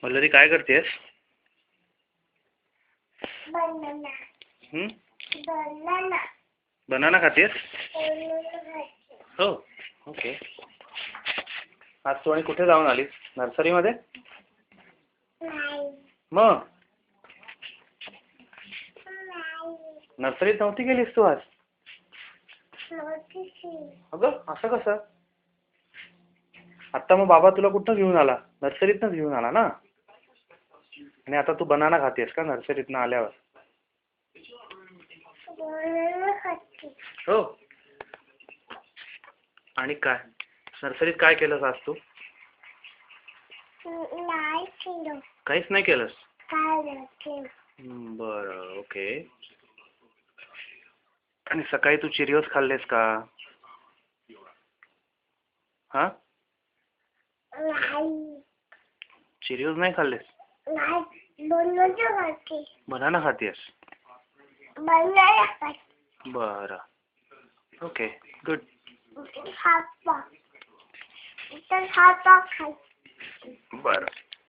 मल्हारी काय करतेस? Banana. Banana. Banana खातेस? हो, ओके. आज तू आणि कुठे जाऊन आलीस? नर्सरीमध्ये? नाही. मग नर्सरीत नव्हती गेलीस तू आज? अगं असं कसं? आता मग बाबा तुला कुठं घेऊन आला? नर्सरीतनच घेऊन आला ना? आणि आता तू बनाना खातेस का नर्सरीतनं आल्यावर? हो. आणि काय नर्सरीत काय केलंस आज तू? नाही केलं. काहीच नाही केलंस? काय बरं, ओके. आणि सकाळी तू चिरिओस खाल्लेस का? हा? नाही. चिरिओस नाही खाल्लेस? नाही. बनाना खाते. बनाना खातेस? बनाना खाते. बरं, ओके, गुड. हापा. इथं हापा खाय. बरं.